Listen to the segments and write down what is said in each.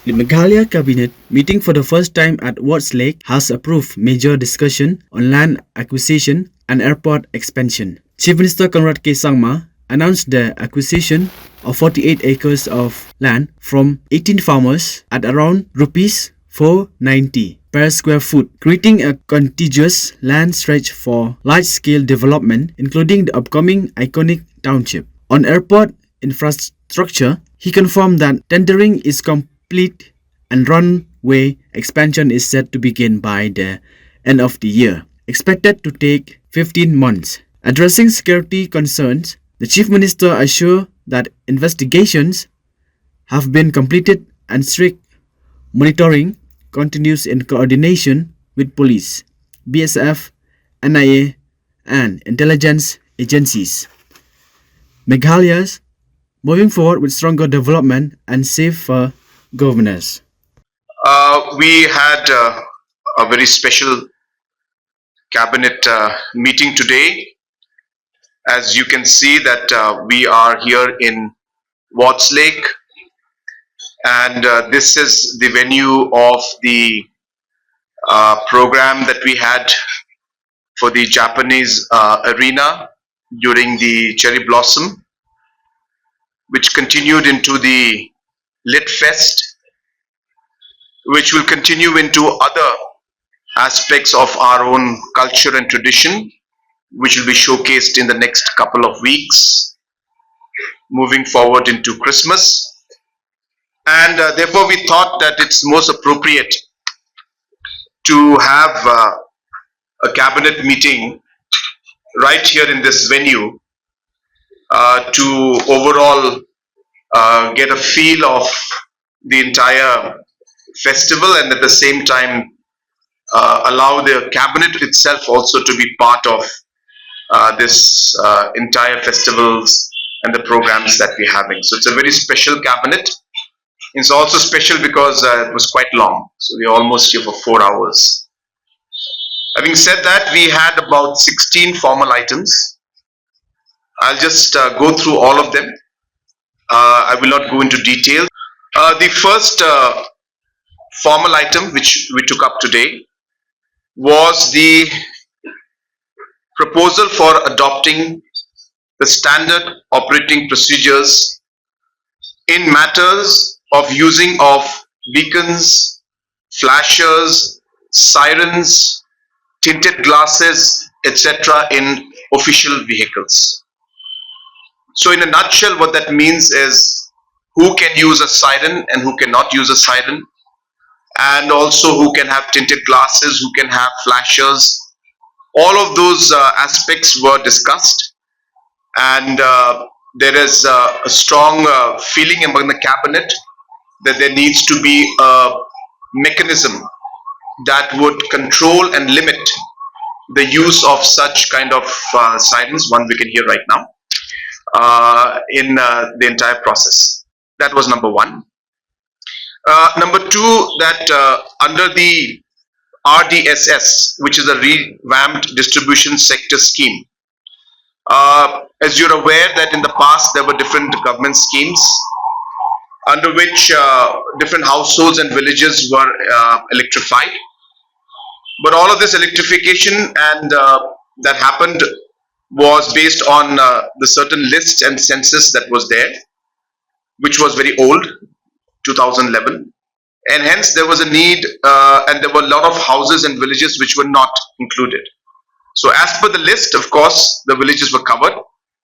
The Meghalaya Cabinet, meeting for the first time at Wards Lake, has approved major discussion on land acquisition and airport expansion. Chief Minister Conrad K. Sangma announced the acquisition of 48 acres of land from 18 farmers at around rupees 490 per square foot, creating a contiguous land stretch for large-scale development, including the upcoming iconic township. On airport infrastructure, he confirmed that tendering is complete and runway expansion is set to begin by the end of the year, expected to take 15 months. Addressing security concerns, the Chief Minister assured that investigations have been completed and strict monitoring continues in coordination with police, BSF, NIA, and intelligence agencies. Meghalaya's moving forward with stronger development and safer governance. We had a very special cabinet meeting today. As you can see that we are here in Wards Lake, and this is the venue of the program that we had for the Japanese arena during the Cherry Blossom, which continued into the Lit Fest, which will continue into other aspects of our own culture and tradition, which will be showcased in the next couple of weeks, moving forward into Christmas. And therefore we thought that it's most appropriate to have a cabinet meeting right here in this venue to overall get a feel of the entire festival, and at the same time allow the cabinet itself also to be part of this entire festivals and the programs that we're having. So it's a very special cabinet. It's also special because it was quite long, so we're almost here for 4 hours. Having said that, we had about 16 formal items. I'll just go through all of them. I will not go into detail. The first formal item which we took up today was the proposal for adopting the standard operating procedures in matters of using of beacons, flashers, sirens, tinted glasses, etc. in official vehicles. So in a nutshell, what that means is who can use a siren and who cannot use a siren, and also who can have tinted glasses, who can have flashers. All of those aspects were discussed, and there is a strong feeling among the cabinet that there needs to be a mechanism that would control and limit the use of such kind of sirens, one we can hear right now, in the entire process. That was number one. Number two, that under the RDSS, which is a revamped distribution sector scheme, as you're aware that in the past there were different government schemes under which different households and villages were electrified. But all of this electrification and that happened was based on the certain list and census that was there, which was very old, 2011. And hence there was a need and there were a lot of houses and villages which were not included. So as per the list, of course, the villages were covered.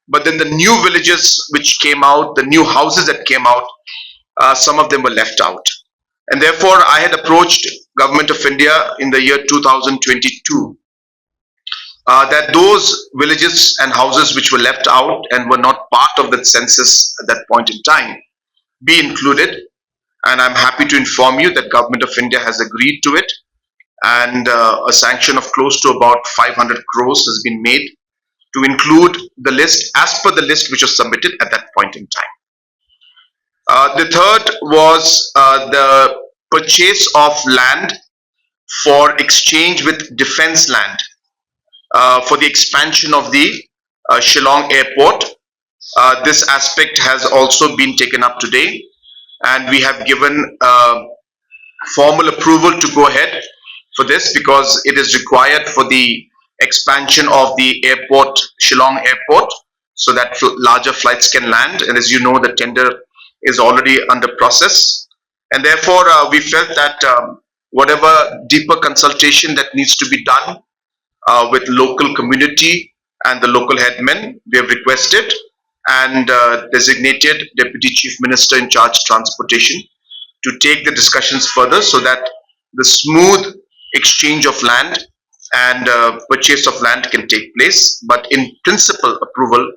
But then the new villages which came out, the new houses that came out, some of them were left out. And therefore, I had approached Government of India in the year 2022 that those villages and houses which were left out and were not part of that census at that point in time be included. And I'm happy to inform you that Government of India has agreed to it, and a sanction of close to about 500 crores has been made to include the list as per the list which was submitted at that point in time. The third was the purchase of land for exchange with defense land for the expansion of the Shillong airport. This aspect has also been taken up today, and we have given formal approval to go ahead for this because it is required for the expansion of the airport, Shillong airport, so that larger flights can land. And as you know, the tender is already under process. And therefore, we felt that whatever deeper consultation that needs to be done with local community and the local headmen, we have requested and designated Deputy Chief Minister in charge transportation to take the discussions further so that the smooth exchange of land and purchase of land can take place. But in principle, approval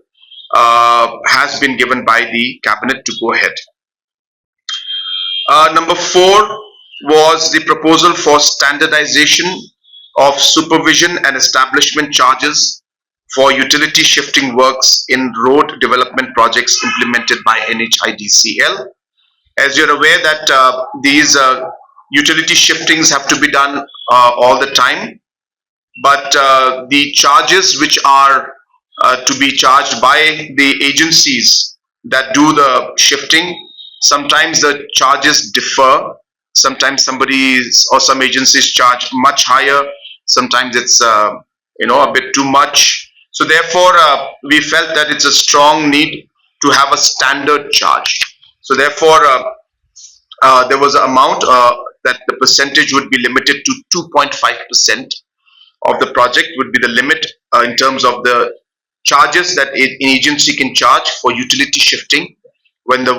has been given by the cabinet to go ahead. Number four was the proposal for standardization of supervision and establishment charges for utility shifting works in road development projects implemented by NHIDCL. As you're aware that these utility shiftings have to be done all the time, but the charges which are to be charged by the agencies that do the shifting, sometimes the charges differ. Sometimes somebody's or some agencies charge much higher. Sometimes it's a bit too much. So therefore, we felt that it's a strong need to have a standard charge. So therefore, there was an amount that the percentage would be limited to 2.5% of the project would be the limit in terms of the charges that an agency can charge for utility shifting when the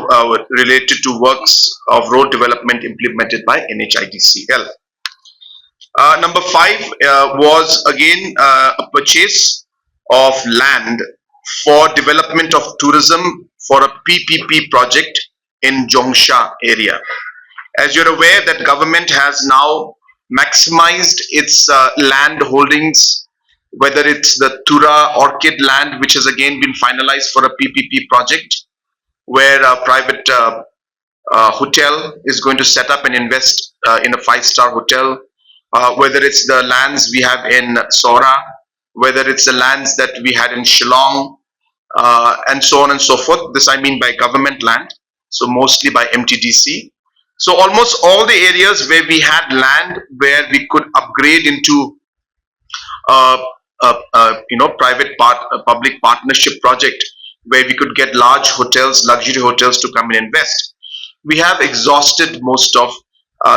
related to works of road development implemented by NHIDCL. Number five was again a purchase of land for development of tourism for a PPP project in Jongsha area. As you're aware that government has now maximized its land holdings, whether it's the Tura Orchid land, which has again been finalized for a PPP project, where a private hotel is going to set up and invest in a five-star hotel, whether it's the lands we have in Sora, whether it's the lands that we had in Shillong, and so on and so forth. This I mean by government land, so mostly by MTDC. So almost all the areas where we had land where we could upgrade into private public partnership project where we could get large hotels, luxury hotels to come and invest. We have exhausted most of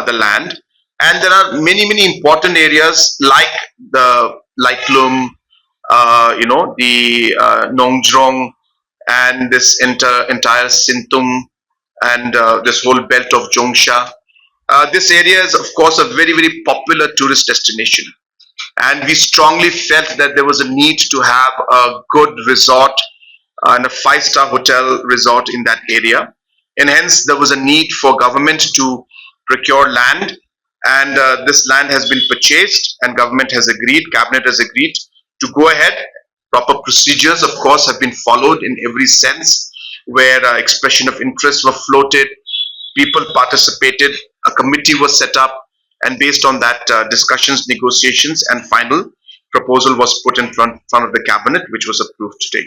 the land, and there are many important areas like the Laiklum, the Nongjrong, and this entire Sintung, and this whole belt of Jongsha. This area is, of course, a very popular tourist destination, and we strongly felt that there was a need to have a good resort and a five-star hotel resort in that area, and hence there was a need for government to procure land, and this land has been purchased, and government has agreed, cabinet has agreed to go ahead. Proper procedures, of course, have been followed in every sense, where expression of interest were floated, people participated, a committee was set up, and based on that, discussions, negotiations, and final proposal was put in front of the cabinet, which was approved today.